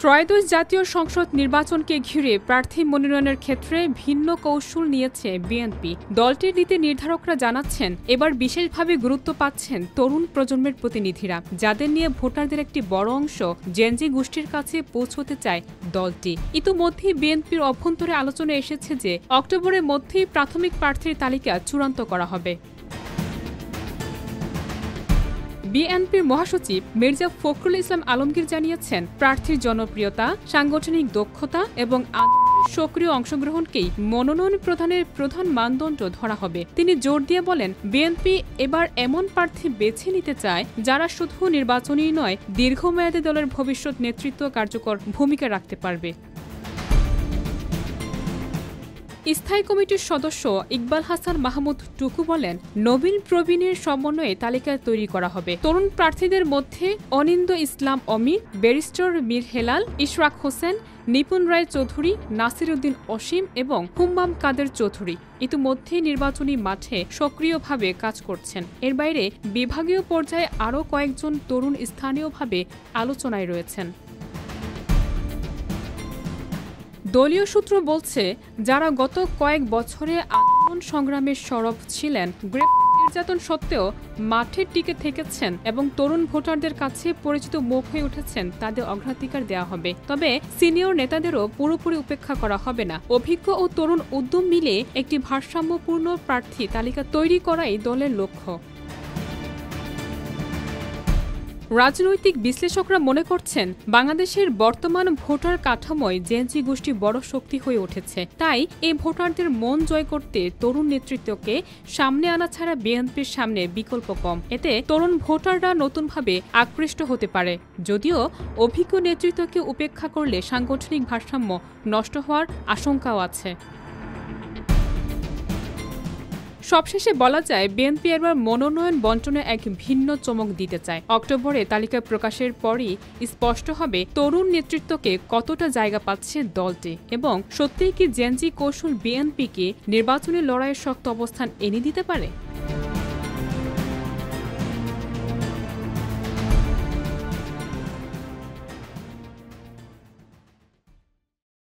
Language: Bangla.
ত্রয়োদশ জাতীয় সংসদ নির্বাচনকে ঘিরে প্রার্থী মনোনয়নের ক্ষেত্রে ভিন্ন কৌশল নিয়েছে বিএনপি। দলটির নীতি নির্ধারকরা জানাচ্ছেন, এবার বিশেষভাবে গুরুত্ব পাচ্ছেন তরুণ প্রজন্মের প্রতিনিধিরা, যাদের নিয়ে ভোটারদের একটি বড় অংশ জেনজি গোষ্ঠীর কাছে পৌঁছতে চায় দলটি। ইতিমধ্যেই বিএনপির অভ্যন্তরে আলোচনা এসেছে যে অক্টোবরের মধ্যেই প্রাথমিক প্রার্থীর তালিকা চূড়ান্ত করা হবে। বিএনপির মহাসচিব মির্জা ফখরুল ইসলাম আলমগীর জানিয়েছেন, প্রার্থীর জনপ্রিয়তা, সাংগঠনিক দক্ষতা এবং সক্রিয় অংশগ্রহণকেই মনোনয়ন প্রদানের প্রধান মানদণ্ড ধরা হবে। তিনি জোর দিয়ে বলেন, বিএনপি এবার এমন প্রার্থী বেছে নিতে চায় যারা শুধু নির্বাচনী নয়, দীর্ঘমেয়াদী দলের ভবিষ্যৎ নেতৃত্ব কার্যকর ভূমিকা রাখতে পারবে। স্থায়ী কমিটির সদস্য ইকবাল হাসান মাহমুদ টুকু বলেন, নবীন প্রবীণের সমন্বয়ে তালিকা তৈরি করা হবে। তরুণ প্রার্থীদের মধ্যে অনিন্দ ইসলাম অমির, ব্যারিস্টার মীর হেলাল, ইশরাক হোসেন, নিপুণ রায় চৌধুরী, নাসির উদ্দিন অসীম এবং হুম্মাম কাদের চৌধুরী ইতিমধ্যেই নির্বাচনী মাঠে সক্রিয়ভাবে কাজ করছেন। এর বাইরে বিভাগীয় পর্যায়ে আরও কয়েকজন তরুণ স্থানীয়ভাবে আলোচনায় রয়েছেন। দলীয় সূত্র বলছে, যারা গত কয়েক বছরে আন্দোলন সংগ্রামের সরব ছিলেন, নির্যাতন সত্ত্বেও মাঠে টিকে থেকেছেন এবং তরুণ ভোটারদের কাছে পরিচিত মুখ হয়ে উঠেছেন, তাদের অগ্রাধিকার দেওয়া হবে। তবে সিনিয়র নেতাদেরও পুরোপুরি উপেক্ষা করা হবে না। অভিজ্ঞ ও তরুণ উদ্যম মিলে একটি ভারসাম্যপূর্ণ প্রার্থী তালিকা তৈরি করাই দলের লক্ষ্য। রাজনৈতিক বিশ্লেষকরা মনে করছেন, বাংলাদেশের বর্তমান ভোটার কাঠামোয় জেনজি গোষ্ঠী বড় শক্তি হয়ে উঠেছে। তাই এই ভোটারদের মন জয় করতে তরুণ নেতৃত্বকে সামনে আনা ছাড়া বিএনপির সামনে বিকল্প কম। এতে তরুণ ভোটাররা নতুনভাবে আকৃষ্ট হতে পারে। যদিও অভিজ্ঞ নেতৃত্বকে উপেক্ষা করলে সাংগঠনিক ভারসাম্য নষ্ট হওয়ার আশঙ্কাও আছে। সবশেষে বলা যায়, বিএনপি এবার মনোনয়ন বণ্টনে এক ভিন্ন চমক দিতে চায়। অক্টোবরে তালিকা প্রকাশের পরই স্পষ্ট হবে তরুণ নেতৃত্বকে কতটা জায়গা পাচ্ছে দলটি এবং সত্যিই কি জেনজি কৌশল বিএনপিকে নির্বাচনী লড়াইয়ের শক্ত অবস্থান এনে দিতে পারে।